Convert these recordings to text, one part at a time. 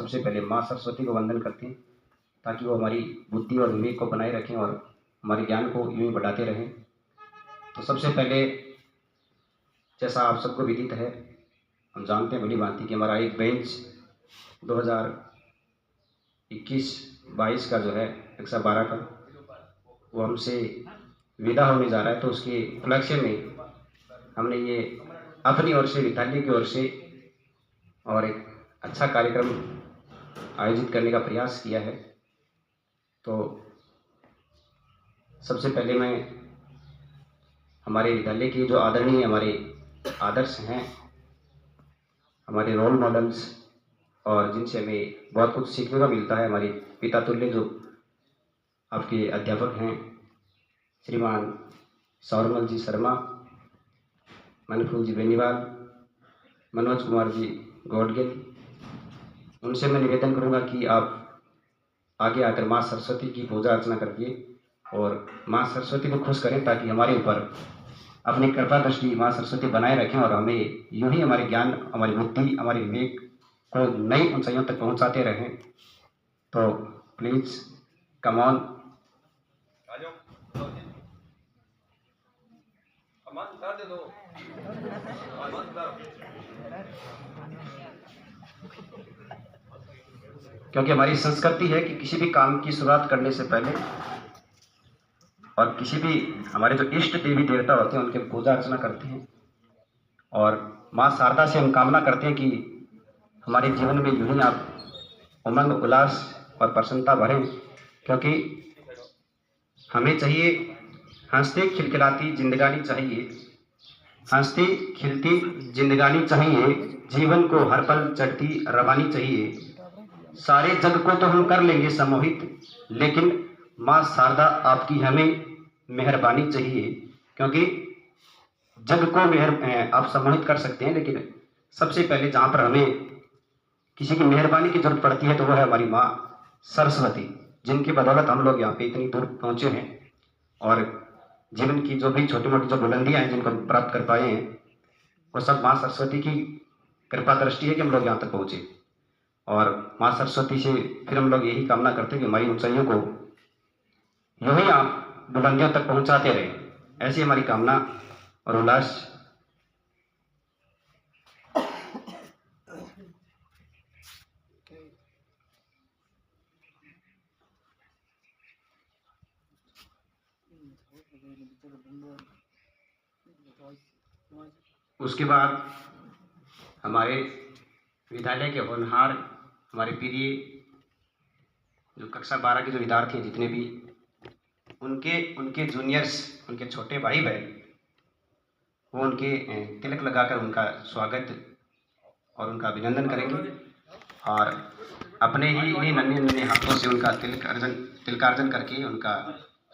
सबसे पहले माँ सरस्वती को वंदन करते हैं ताकि वो हमारी बुद्धि और विवेक को बनाए रखें और हमारे ज्ञान को यूँ ही बढ़ाते रहें। तो सबसे पहले जैसा आप सबको विदित है, हम जानते हैं भली भांति कि हमारा एक बेंच 2021-22 का जो है 112 का वो हमसे विदा होने जा रहा है। तो उसके उपलक्ष्य में हमने ये अपनी ओर से, विद्यालय की ओर से और एक अच्छा कार्यक्रम आयोजित करने का प्रयास किया है। तो सबसे पहले मैं हमारे विद्यालय के जो आदरणीय हमारे आदर्श हैं, हमारे रोल मॉडल्स और जिनसे हमें बहुत कुछ सीखने को मिलता है, हमारे पिता तुल्य जो आपके अध्यापक हैं, श्रीमान सौरमल जी शर्मा, मनफूल जी बेनीवाल, मनोज कुमार जी गौडगिल, उनसे मैं निवेदन करूंगा कि आप आगे आकर माँ सरस्वती की पूजा अर्चना करिए और माँ सरस्वती को खुश करें ताकि हमारे ऊपर अपनी कृपा दृष्टि माँ सरस्वती बनाए रखें और हमें यूं ही हमारे ज्ञान, हमारी बुद्धि, हमारे विवेक को नई ऊंचाइयों तक पहुंचाते रहें। तो प्लीज कम ऑन। क्योंकि हमारी संस्कृति है कि किसी भी काम की शुरुआत करने से पहले और किसी भी हमारे जो इष्ट देवी देवता होते हैं उनके पूजा अर्चना करते हैं और माँ शारदा से हम कामना करते हैं कि हमारे जीवन में यूं ही आप उमंग, उल्लास और प्रसन्नता भरें, क्योंकि हमें चाहिए हंसती खिलखिलाती जिंदगानी चाहिए, हंसती खिलती जिंदगानी चाहिए, जीवन को हर पल चढ़ती रवानी चाहिए। सारे जग को तो हम कर लेंगे सम्मोहित, लेकिन माँ शारदा आपकी हमें मेहरबानी चाहिए, क्योंकि जग को आप सम्मोहित कर सकते हैं, लेकिन सबसे पहले जहाँ पर हमें किसी की मेहरबानी की जरूरत पड़ती है तो वह है हमारी माँ सरस्वती, जिनकी बदौलत हम लोग यहाँ पे इतनी दूर पहुँचे हैं और जीवन की जो भी छोटी मोटी जो बुलंदियाँ हैं जिनको प्राप्त कर पाए हैं वो सब माँ सरस्वती की कृपा दृष्टि है कि हम लोग यहाँ तक पहुँचे। और माँ सरस्वती से फिर हम लोग यही कामना करते हैं कि हमारी ऊंचाइयों को यूं ही आप बुलंदियों तक पहुंचाते रहें, ऐसी हमारी कामना और उल्लास। उसके बाद हमारे विद्यालय के होनहार, हमारे प्रिय जो कक्षा 12 के जो विद्यार्थी हैं जितने भी, उनके जूनियर्स, उनके छोटे भाई बहन, वो उनके तिलक लगाकर उनका स्वागत और उनका अभिनंदन करेंगे और अपने ही इन्हीं नन्हे नन्हे हाथों से उनका तिलकार्जन करके उनका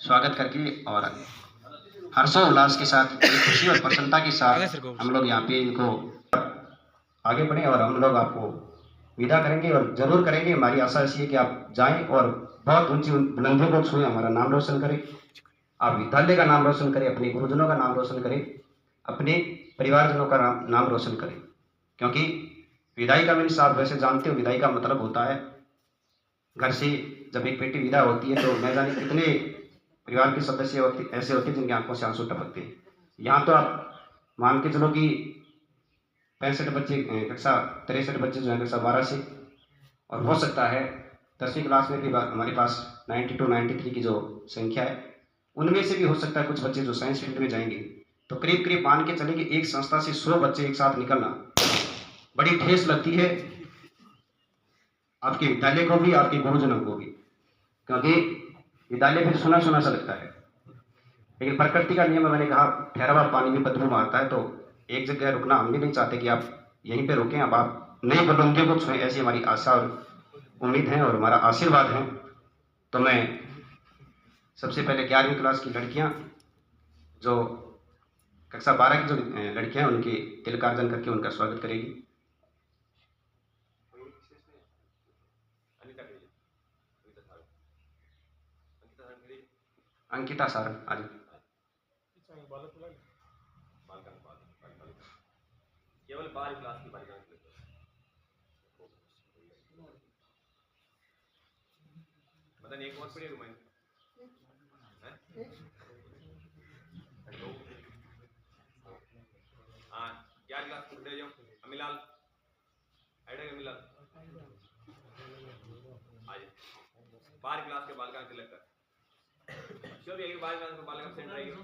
स्वागत करके और हर्षोल्लास के साथ, खुशी और प्रसन्नता के साथ हम लोग यहाँ पे इनको आगे बढ़े और हम लोग आपको विदा करेंगे और जरूर करेंगे। हमारी आशा ऐसी है कि आप जाएं और बहुत ऊंची बुलंदियों को छुएं, हमारा नाम रोशन करें, आप विद्यालय का नाम रोशन करें, अपने गुरुजनों का नाम रोशन करें, अपने परिवारजनों का नाम रोशन करें। क्योंकि विदाई का मीन्स आप वैसे जानते हो, विदाई का मतलब होता है घर से जब एक बेटी विदा होती है तो मैं जाने कितने परिवार के सदस्य ऐसे होते हैं जिनकी आंखों से आंसू टपकते हैं। यहाँ तो आप मान के चलो कि 65 बच्चे, कक्षा 63 बच्चे जो है कक्षा 12 से, और हो सकता है 10वीं क्लास में भी हमारे पास 92 93 की जो संख्या है, उनमें से भी हो सकता है कुछ बच्चे जो साइंस फील्ड में जाएंगे। तो करीब करीब मान के चले कि एक संस्था से 100 बच्चे एक साथ निकलना बड़ी ठेस लगती है आपके विद्यालय को भी, आपके गुरुजनों को भी, क्योंकि विद्यालय फिर सुना सुना सा लगता है। लेकिन प्रकृति का नियम, मैंने कहा ठहरा हुआ पानी भी बदबू मारता है, तो एक जगह रुकना हम भी नहीं चाहते कि आप यहीं पे रुकें, अब आप नई बुलंदियों को छुएं, ऐसी हमारी आशा और उम्मीद है और हमारा आशीर्वाद है। तो मैं सबसे पहले 11वीं क्लास की लड़कियां, जो कक्षा 12 की जो लड़कियां हैं, उनके तिलकार्जन करके उनका स्वागत करेगी। अंकिता सारंग आज केवल 12 क्लास की बालिका। एक और पढ़िए रुमाइन हाँ 11 क्लास पढ़ते जाओ अमिलाल आइडिया अमिलाल आज 12 क्लास के बालका सिलेक्ट कर जो भी अगली 12 क्लास के बालका सेंटर रहेगी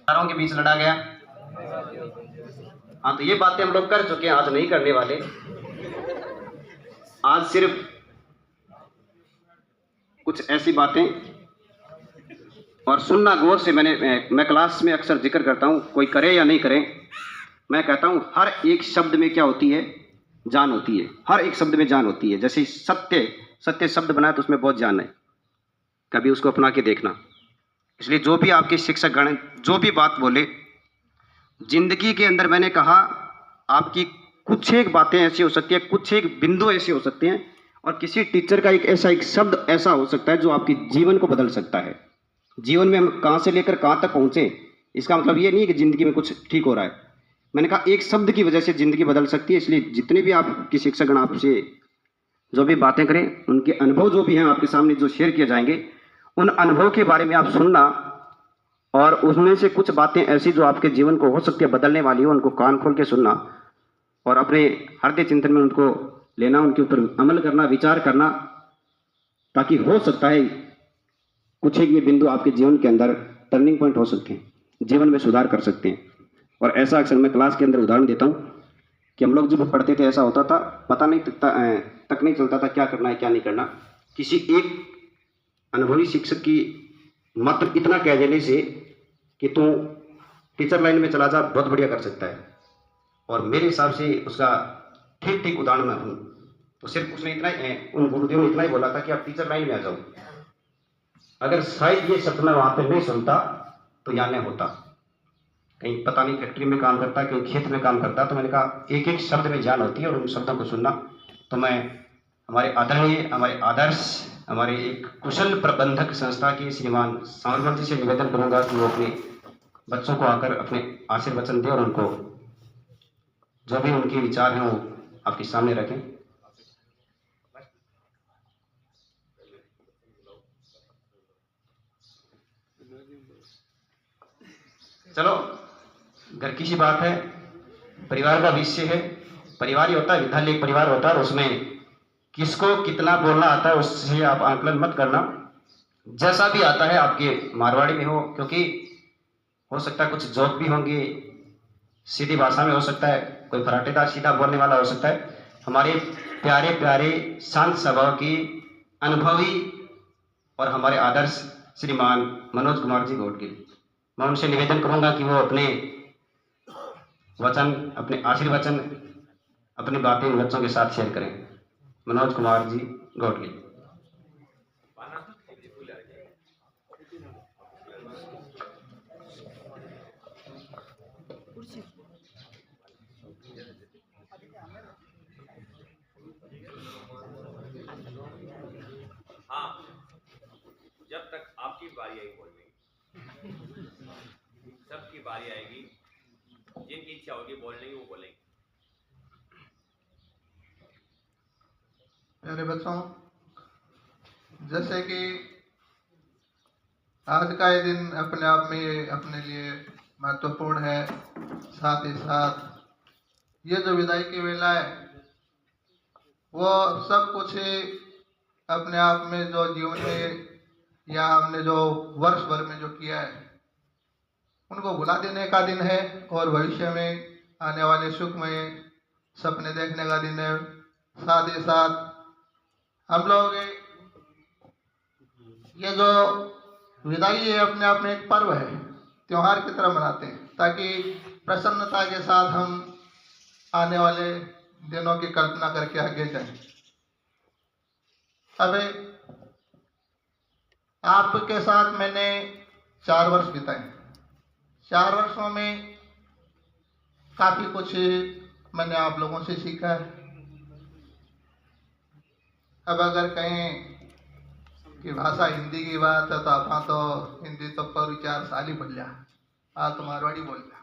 तारों के बीच लड़ा गया। हाँ, तो ये बातें हम लोग कर चुके हैं, आज नहीं करने वाले। आज सिर्फ कुछ ऐसी बातें और सुनना गौर से। मैं क्लास में अक्सर जिक्र करता हूँ, कोई करे या नहीं करे, मैं कहता हूँ हर एक शब्द में क्या होती है, जान होती है। हर एक शब्द में जान होती है। जैसे सत्य शब्द बनाए तो उसमें बहुत जान है, कभी उसको अपना के देखना। इसलिए जो भी आपके शिक्षक गण जो भी बात बोले, जिंदगी के अंदर मैंने कहा आपकी कुछ एक बातें ऐसी हो सकती है, कुछ एक बिंदु ऐसे हो सकते हैं, और किसी टीचर का एक शब्द ऐसा हो सकता है जो आपके जीवन को बदल सकता है। जीवन में हम कहाँ से लेकर कहाँ तक पहुँचे, इसका मतलब ये नहीं है कि ज़िंदगी में कुछ ठीक हो रहा है। मैंने कहा एक शब्द की वजह से ज़िंदगी बदल सकती है। इसलिए जितने भी आपके शिक्षकगण आपसे जो भी बातें करें, उनके अनुभव जो भी हैं आपके सामने जो शेयर किए जाएंगे, उन अनुभव के बारे में आप सुनना, और उसमें से कुछ बातें ऐसी जो आपके जीवन को हो सकती है बदलने वाली हो, उनको कान खोल के सुनना और अपने हृदय चिंतन में उनको लेना, उनके ऊपर अमल करना, विचार करना, ताकि हो सकता है कुछ एक ये बिंदु आपके जीवन के अंदर टर्निंग पॉइंट हो सकते हैं, जीवन में सुधार कर सकते हैं। और ऐसा अक्सर मैं क्लास के अंदर उदाहरण देता हूँ कि हम लोग जब पढ़ते थे ऐसा होता था, पता नहीं तक नहीं चलता था क्या करना है क्या नहीं करना। किसी एक अनुभवी शिक्षक की मात्र इतना कह देने से कि तू टीचर लाइन में चला जा, बहुत बढ़िया कर सकता है। और मेरे हिसाब से उसका ठीक उदाहरण मैं हूँ। तो सिर्फ उसने इतना उन गुरुदेव ने इतना ही बोला था कि आप टीचर लाइन में आ जाओ। अगर शायद ये शब्द मैं वहाँ पर नहीं सुनता तो यहाँ नहीं होता, कहीं पता नहीं फैक्ट्री में काम करता, कहीं खेत में काम करता। तो मैंने कहा एक एक शब्द में जान होती है और उन शब्दों को सुनना। तो मैं हमारे आदरणीय, हमारे आदर्श, हमारे एक कुशल प्रबंधक संस्था के श्रीमान सावरकर जी से निवेदन करूंगा कि वो अपने बच्चों को आकर अपने आशीर्वचन दें और उनको जो भी उनके विचार हैं वो आपके सामने रखें। चलो, घर की सी बात है, परिवार का विषय है। परिवार ही होता है, विद्यालय एक परिवार होता है, और उसमें किसको कितना बोलना आता है उससे आप आकलन मत करना। जैसा भी आता है आपके मारवाड़ी में हो, क्योंकि हो सकता है कुछ जोक भी होंगे, सीधी भाषा में हो सकता है, कोई फराटेदार सीधा बोलने वाला हो सकता है। हमारे प्यारे प्यारे शांत स्वभाव की अनुभवी और हमारे आदर्श श्रीमान मनोज कुमार जी गौडगिल, मैं उनसे निवेदन करूंगा कि वो अपने वचन, अपने आशीर्वचन, अपनी बातें इन बच्चों के साथ शेयर करें। मनोज कुमार जी गौडगिल। हाँ, जब तक आपकी बारी आएगी बोलने की, सबकी बारी आएगी, जिनकी इच्छा होगी बोलने की वो बोलेंगे। मेरे बच्चों, जैसे कि आज का ये दिन अपने आप में अपने लिए महत्वपूर्ण है, साथ ही साथ ये जो विदाई की वेला है वो सब कुछ अपने आप में जो जीवन में या हमने जो वर्ष भर में जो किया है उनको भुला देने का दिन है, और भविष्य में आने वाले सुखमय सपने देखने का दिन है। साथ ही साथ हम लोग ये जो विदाई है अपने आप में एक पर्व है, त्योहार की तरह मनाते हैं, ताकि प्रसन्नता के साथ हम आने वाले दिनों की कल्पना करके आगे जाएं। अभी आपके साथ मैंने 4 वर्ष बिताए। 4 वर्षों में काफ़ी कुछ मैंने आप लोगों से सीखा है। अब अगर कहें कि भाषा हिंदी की बात है तो आप तो हिंदी तो पर 4 साल ही बोल लिया, आप तो मारवाड़ी बोल लिया।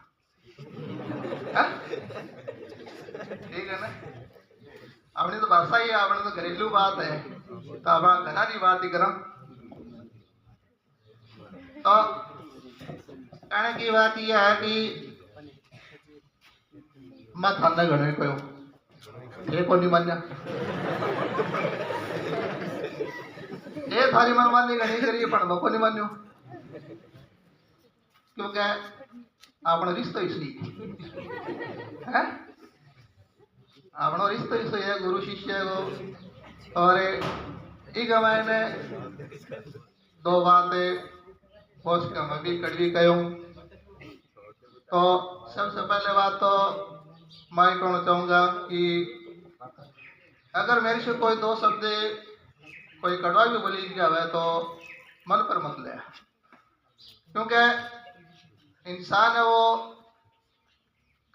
ठीक है ना, अपनी तो भाषा ही है, अपनी तो घरेलू बात है, तो आप घना की बात ही करो। तो कहने की बात यह है कि मैं थाने घणे कहो ये को नहीं मान्या, ये थारी मनमानी घणी करी पण मको नहीं मान्यो, क्योंकि आपनो रिश्तो इसलिए है, आपनो रिश्तो इसलिए है गुरु शिष्य को। और एक मैंने 2 बातें पोस्ट का मैं भी कड़वी कहूँ। तो सबसे पहले बात तो मैं कहना चाहूँगा कि अगर मेरे से कोई 2 शब्द कोई कड़वा भी बोली जावे तो मन पर मत ले, क्योंकि इंसान है वो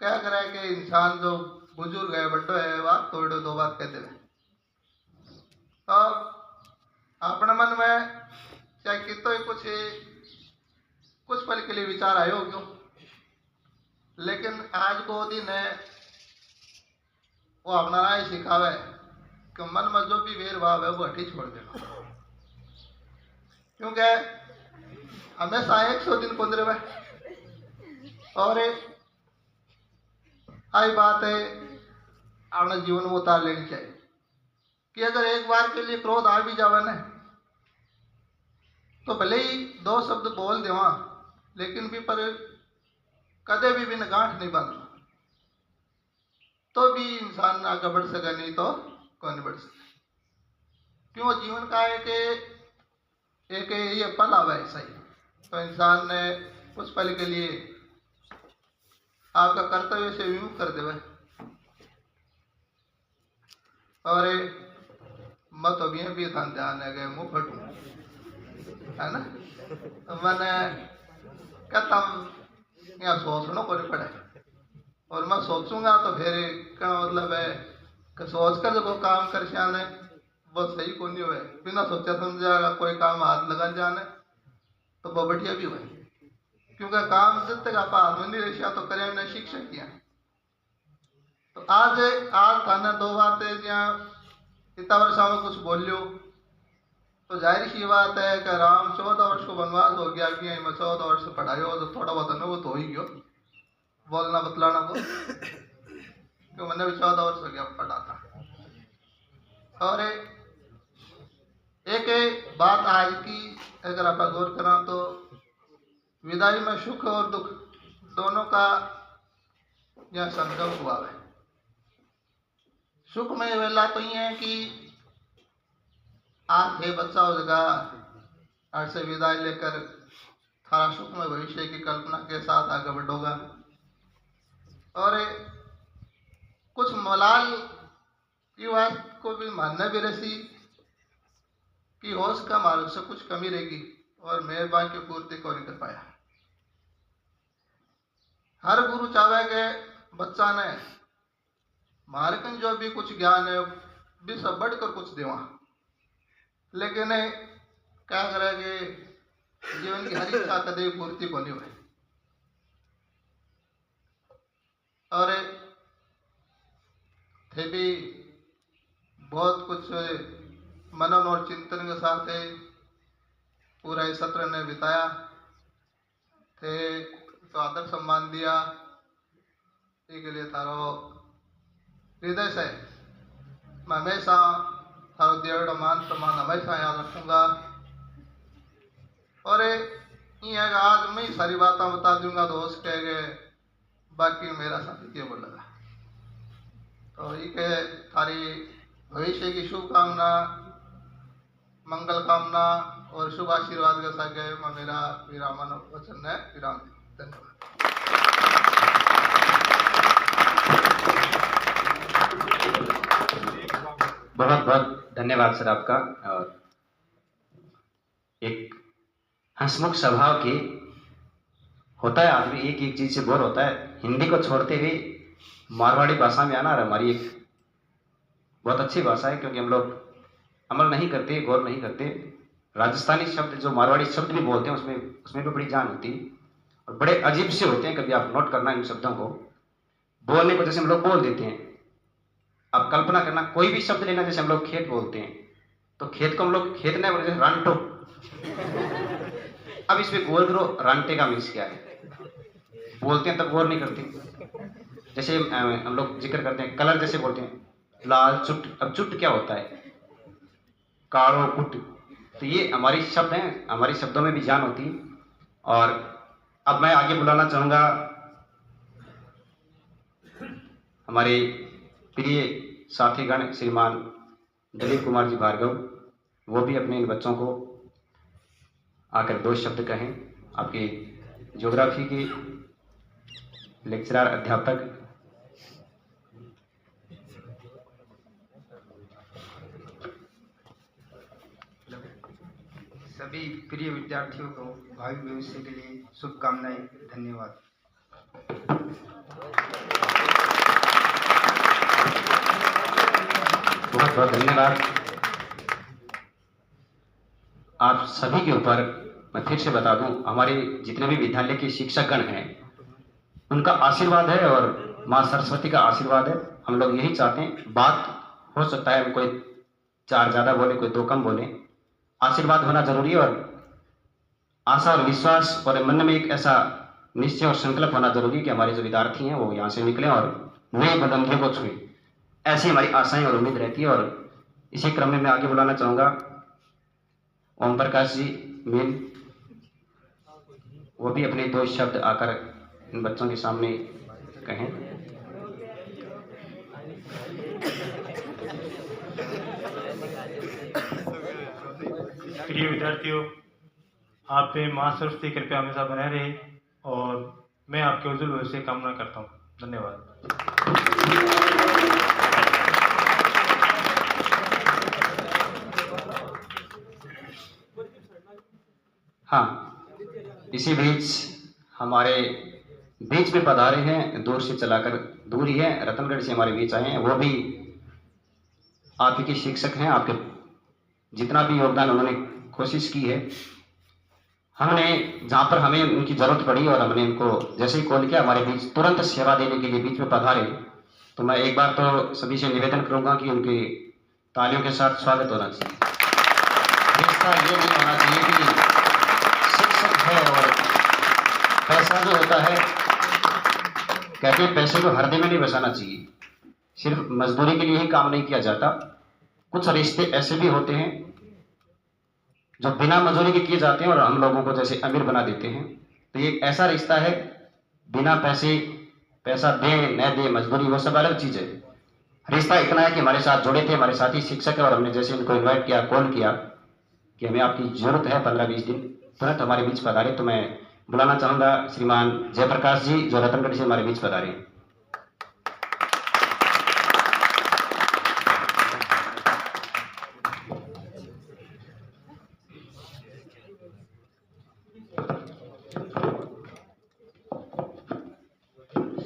क्या करे कि इंसान जो बुजुर्ग है बड्डो है बात तोड़ो 2 बात कहते हैं। तो अपने मन में चाहे कितो ही कुछ पल के लिए विचार आयो क्यों, लेकिन आज को दिन है वो अपना राय सिखावे कि मन में जो भी वेर भाव है वो हटी छोड़ देना, क्योंकि हमेशा 100 दिन कुंदरे में। और आई बात है अपने जीवन में उतार लेनी चाहिए कि अगर एक बार के लिए क्रोध आ भी जावे ना तो भले ही 2 शब्द बोल देवा, लेकिन भी पर कदे भी बिन गांठ नहीं बांधना, तो भी इंसान आगे बढ़ सके, नहीं तो कौन बढ़ सके। क्यों जीवन का एक ये पल आवा है सही, तो इंसान ने कुछ पल के लिए आपका कर्तव्य से विमुख कर देवे। और मत अभी भी ध्यान है गए मुंह फटू है ना, तो मैंने कहता यहाँ सोचना को नहीं पड़े, और मैं सोचूंगा तो फिर क्या मतलब है कि सोच कर जो काम कर जाने वो सही को नहीं हुए, बिना सोचा समझा कोई काम हाथ लगा जाने तो वो बढ़िया भी हुए, क्योंकि काम जब तक आप हाथ में नहीं रहा तो करें ने शिक्षक किया। तो आज थाने 2 बातें जहाँ इतना वर्षा में कुछ बोलियो तो जाहिर सी बात है कि राम 14 वर्ष को वनवास हो गया कि मैं 14 वर्ष पढ़ायो तो थोड़ा बहुत अनुभव तो हो ही गयो बोलना बतलाना को, क्यों मैंने भी 14 वर्ष हो गया पढ़ा था। और एक बात आज की अगर आप गौर करा तो विदाई में सुख और दुख दोनों का यह संगम हुआ है। सुख में वेला तो ये है कि आज है बच्चा हो जाएगा आज से विदाई लेकर थारा सुख में भविष्य की कल्पना के साथ आगे बढ़ोगा। और कुछ मलाल की बात को भी मानना भी रसी कि होश का मार्ग से कुछ कमी रहेगी और मेहरबान की पूर्ति को नहीं कर पाया। हर गुरु चाहे के बच्चा ने मार्कन जो भी कुछ ज्ञान है भी सब बढ़कर कुछ देवा, लेकिन क्या करेंगे जीवन की हर इच्छा कदे पूर्ति को नहीं हुई। और थे भी बहुत कुछ मनन और चिंतन के साथ पूरा इस सत्र ने बिताया थे, तो आदर सम्मान दिया इसके लिए थारो हृदय से मैं हमेशा थारो देवड़ा मान सम्मान हमेशा याद रखूंगा। और ये आज मैं सारी बातें बता दूंगा तो होश कह गए बाकी मेरा साथी क्या बोलेगा। तो ये थारी भविष्य की शुभकामना मंगल कामना और शुभ आशीर्वाद के साथ मैं मेरा विरामन वचन है विराम। धन्यवाद। बहुत बहुत धन्यवाद सर आपका। और एक हंसमुख स्वभाव के होता है आदमी, एक एक चीज से बोर होता है। हिंदी को छोड़ते हुए मारवाड़ी भाषा में आना, और हमारी एक बहुत अच्छी भाषा है, क्योंकि हम लोग अमल नहीं करते, गौर नहीं करते। राजस्थानी शब्द जो मारवाड़ी शब्द भी बोलते हैं उसमें भी बड़ी जान होती है, और बड़े अजीब से होते हैं। कभी आप नोट करना इन शब्दों को, बोलने को जैसे हम लोग बोल देते हैं। आप कल्पना करना, कोई भी शब्द लेना, जैसे हम लोग खेत बोलते हैं, तो खेत को हम लोग खेत नहीं बोलते, रांटो। अब इसमें गौर करो, रांटे का मीन्स क्या है। बोलते हैं तब गौर नहीं करते। जैसे हम लोग जिक्र करते हैं कलर, जैसे बोलते हैं लाल चुट, अब चुट क्या होता है, कालो पुट। तो ये हमारी शब्द हैं, हमारी शब्दों में भी जान होती है। और अब मैं आगे बुलाना चाहूँगा हमारे प्रिय साथीगण श्रीमान दिलीप कुमार जी भार्गव, वो भी अपने इन बच्चों को आकर 2 शब्द कहें। आपके ज्योग्राफी के लेक्चरर अध्यापक। सभी प्रिय विद्यार्थियों को भावी भविष्य के लिए शुभकामनाएं। धन्यवाद। बहुत बहुत धन्यवाद। आप सभी के ऊपर मैं फिर से बता दूं, हमारे जितने भी विद्यालय के शिक्षकगण हैं उनका आशीर्वाद है, और माँ सरस्वती का आशीर्वाद है। हम लोग यही चाहते हैं। बात हो सकता है कोई 4 ज़्यादा बोले, कोई 2 कम बोले, आशीर्वाद होना जरूरी है। और आशा और विश्वास और मन में एक ऐसा निश्चय और संकल्प होना जरूरी है कि हमारे जो विद्यार्थी हैं वो यहाँ से निकलें और नए बुलंदियों को छुएं। ऐसी हमारी आशाएं और उम्मीद रहती है। और इसी क्रम में मैं आगे बुलाना चाहूँगा ओम प्रकाश जी मीन, वो भी अपने 2 शब्द आकर इन बच्चों के सामने कहें। प्रिय विद्यार्थियों, आप पे माँ सरस्वती कृपया हमेशा बने रहे, और मैं आपके उज्जवल भविष्य की कामना करता हूँ। धन्यवाद। हाँ, इसी बीच हमारे बीच में पधारे हैं, दूर से चलाकर, दूर ही है, रतनगढ़ से हमारे बीच आए हैं। वो भी आप ही के शिक्षक हैं। आपके जितना भी योगदान उन्होंने कोशिश की है, हमने जहाँ पर हमें उनकी ज़रूरत पड़ी और हमने उनको जैसे ही कॉल किया, हमारे बीच तुरंत सेवा देने के लिए बीच में पधारे। तो मैं एक बार तो सभी से निवेदन करूँगा कि उनके तालियों के साथ स्वागत होना चाहिए। रिश्ता ये नहीं होना चाहिए कि शिक्षक है और पैसा जो होता है, कहते हैं पैसे को हृदय में नहीं बसाना चाहिए। सिर्फ मजदूरी के लिए ही काम नहीं किया जाता। कुछ रिश्ते ऐसे भी होते हैं जो बिना मजदूरी के किए जाते हैं और हम लोगों को जैसे अमीर बना देते हैं। तो ये एक ऐसा रिश्ता है, बिना पैसा दे न दे, मजदूरी वो सब अलग चीज़ है। रिश्ता इतना है कि हमारे साथ जुड़े थे, हमारे साथी शिक्षक है, और हमने जैसे इनको इन्वाइट किया, कॉल किया कि हमें आपकी ज़रूरत है 15-20 दिन, तुरंत हमारे बीच पधारे। तो मैं बुलाना चाहूँगा श्रीमान जयप्रकाश जी, जो रतनगढ़ से हमारे बीच पधारे।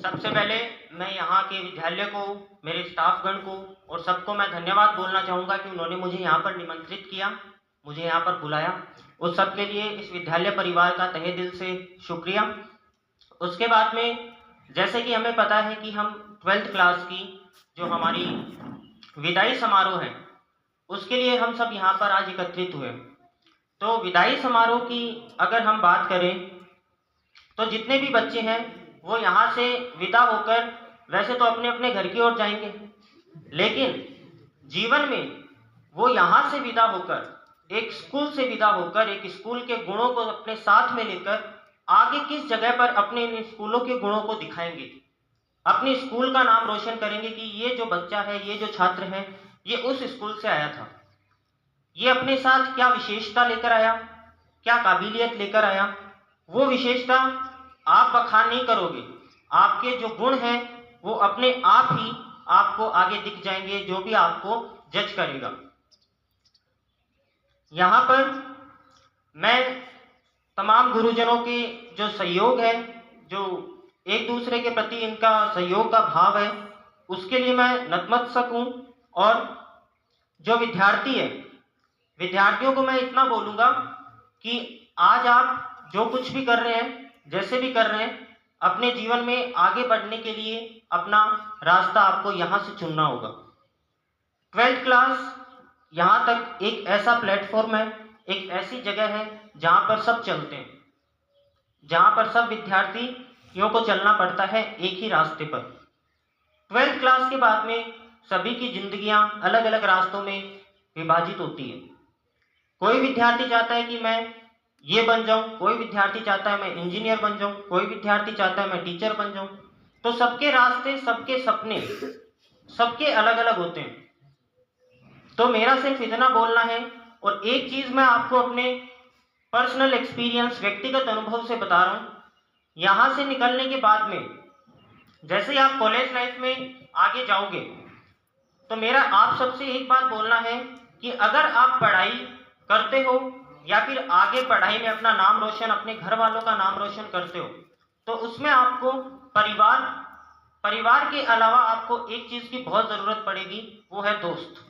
सबसे पहले मैं यहाँ के विद्यालय को, मेरे स्टाफगण को और सबको मैं धन्यवाद बोलना चाहूँगा कि उन्होंने मुझे यहाँ पर निमंत्रित किया, मुझे यहाँ पर बुलाया। उस सब के लिए इस विद्यालय परिवार का तहे दिल से शुक्रिया। उसके बाद में जैसे कि हमें पता है कि हम 12th क्लास की जो हमारी विदाई समारोह है, उसके लिए हम सब यहाँ पर आज एकत्रित हुए। तो विदाई समारोह की अगर हम बात करें तो जितने भी बच्चे हैं वो यहाँ से विदा होकर वैसे तो अपने अपने घर की ओर जाएंगे, लेकिन जीवन में वो यहाँ से विदा होकर, एक स्कूल से विदा होकर, एक स्कूल के गुणों को अपने साथ में लेकर आगे किस जगह पर अपने इन स्कूलों के गुणों को दिखाएंगे, अपने स्कूल का नाम रोशन करेंगे कि ये जो बच्चा है, ये जो छात्र है, ये उस स्कूल से आया था, ये अपने साथ क्या विशेषता लेकर आया, क्या काबिलियत लेकर आया। वो विशेषता आप बखान नहीं करोगे, आपके जो गुण हैं वो अपने आप ही आपको आगे दिख जाएंगे, जो भी आपको जज करेगा। यहाँ पर मैं तमाम गुरुजनों के जो सहयोग है, जो एक दूसरे के प्रति इनका सहयोग का भाव है, उसके लिए मैं नतमस्तक हूँ। और जो विद्यार्थी है, विद्यार्थियों को मैं इतना बोलूँगा कि आज आप जो कुछ भी कर रहे हैं, जैसे भी कर रहे हैं, अपने जीवन में आगे बढ़ने के लिए अपना रास्ता आपको यहाँ से चुनना होगा। 12th क्लास यहाँ तक एक ऐसा प्लेटफॉर्म है, एक ऐसी जगह है जहाँ पर सब चलते हैं, जहाँ पर सब विद्यार्थियों को चलना पड़ता है एक ही रास्ते पर। 12th क्लास के बाद में सभी की जिंदगियां अलग अलग रास्तों में विभाजित होती है। कोई विद्यार्थी चाहता है कि मैं ये बन जाऊं, कोई विद्यार्थी चाहता है मैं इंजीनियर बन जाऊं, कोई विद्यार्थी चाहता है मैं टीचर बन जाऊं। तो सबके रास्ते, सबके सपने, सबके अलग अलग होते हैं। तो मेरा सिर्फ इतना बोलना है। और एक चीज़ मैं आपको अपने पर्सनल एक्सपीरियंस, व्यक्तिगत अनुभव से बता रहा हूँ। यहाँ से निकलने के बाद में जैसे ही आप कॉलेज लाइफ में आगे जाओगे, तो मेरा आप सबसे एक बात बोलना है कि अगर आप पढ़ाई करते हो या फिर आगे पढ़ाई में अपना नाम रोशन, अपने घर वालों का नाम रोशन करते हो, तो उसमें आपको परिवार के अलावा आपको एक चीज़ की बहुत ज़रूरत पड़ेगी, वो है दोस्त।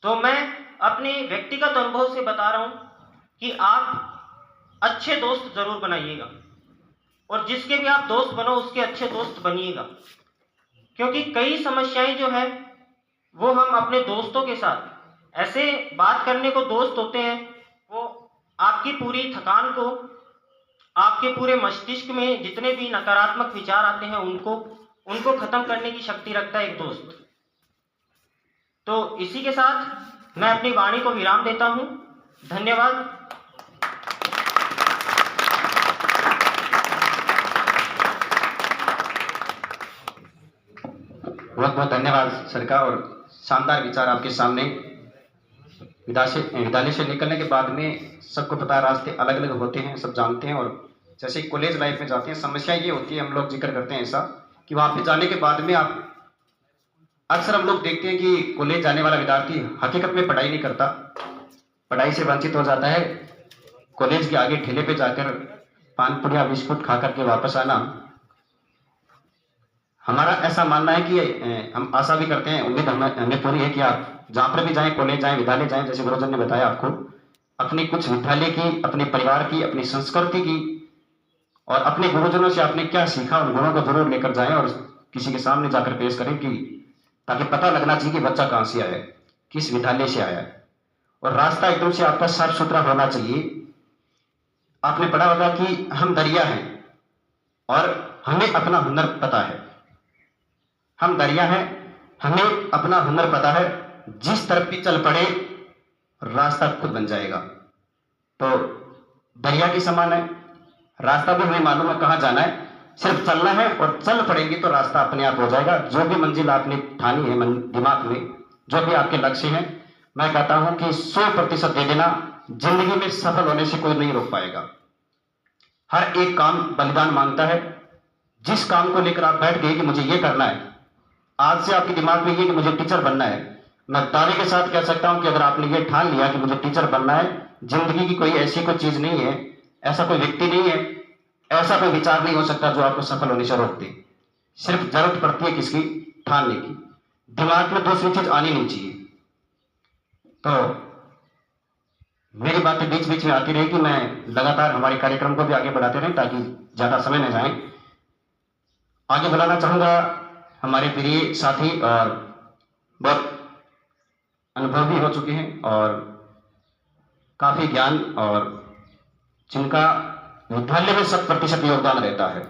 तो मैं अपने व्यक्तिगत अनुभव से बता रहा हूँ कि आप अच्छे दोस्त ज़रूर बनाइएगा, और जिसके भी आप दोस्त बनो उसके अच्छे दोस्त बनिएगा। क्योंकि कई समस्याएं जो है वो हम अपने दोस्तों के साथ, ऐसे बात करने को दोस्त होते हैं, वो आपकी पूरी थकान को, आपके पूरे मस्तिष्क में जितने भी नकारात्मक विचार आते हैं उनको खत्म करने की शक्ति रखता है एक दोस्त। तो इसी के साथ मैं अपनी वाणी को विराम देता हूँ। धन्यवाद। बहुत बहुत धन्यवाद सर का। और शानदार विचार आपके सामने। विद्यालय से निकलने के बाद में सबको पता है रास्ते अलग अलग होते हैं, सब जानते हैं। और जैसे कॉलेज लाइफ में जाते हैं, समस्या ये होती है, हम लोग जिक्र करते हैं ऐसा कि वहाँ पे जाने के बाद में आप अक्सर हम लोग देखते हैं कि कॉलेज जाने वाला विद्यार्थी हकीकत में पढ़ाई नहीं करता, पढ़ाई से वंचित हो जाता है। कॉलेज के आगे ठेले पे जाकर पान पुड़िया बिस्कुट खा करके वापस आना। हमारा ऐसा मानना है कि हम आशा भी करते हैं, उम्मीद हमें पूरी है कि आप जहाँ पर भी जाएं, कॉलेज जाएं, विद्यालय जाएं, जैसे गुरुजन ने बताया आपको, अपनी कुछ विद्यालय की, अपने परिवार की, अपनी संस्कृति की और अपने गुरुजनों से आपने क्या सीखा उन गुणों को जरूर लेकर जाएं और किसी के सामने जाकर पेश करें, कि ताकि पता लगना चाहिए कि बच्चा कहाँ से आया है, किस विद्यालय से आया है। और रास्ता एकदम से आपका साफ सुथरा होना चाहिए। आपने पढ़ा होगा कि हम दरिया हैं और हमें अपना हुनर पता है। हम दरिया हैं, हमें अपना हुनर पता है, जिस तरफ भी चल पड़े रास्ता खुद बन जाएगा। तो दरिया के समान है, रास्ता भी हमें मालूम है कहाँ जाना है, सिर्फ चलना है और चल पड़ेंगे तो रास्ता अपने आप हो जाएगा। जो भी मंजिल आपने ठानी है दिमाग में, जो भी आपके लक्ष्य हैं, मैं कहता हूं कि 100% दे देना। जिंदगी में सफल होने से कोई नहीं रोक पाएगा। हर एक काम बलिदान मांगता है। जिस काम को लेकर आप बैठ गए कि मुझे ये करना है, आज से आपके दिमाग में ये कि मुझे टीचर बनना है, मैं दावे के साथ कह सकता हूं कि अगर आपने ये ठान लिया कि मुझे टीचर बनना है, जिंदगी की कोई ऐसी कोई चीज नहीं है, ऐसा कोई व्यक्ति नहीं है, ऐसा कोई विचार नहीं हो सकता जो आपको सफल होने से रोक दे। सिर्फ जरूरत पड़ती है किसकी? ठानने की। दिमाग में दूसरी चीज आनी नहीं चाहिए। तो मेरी बातें बीच बीच में आती रहेगी, मैं लगातार हमारे कार्यक्रम को भी आगे बढ़ाते रहें ताकि ज्यादा समय न जाए। आगे बुलाना चाहूंगा हमारे प्रिय साथी और बहुत अनुभवी हो चुके हैं और काफी ज्ञान और जिनका विद्यालय में 100% योगदान रहता है।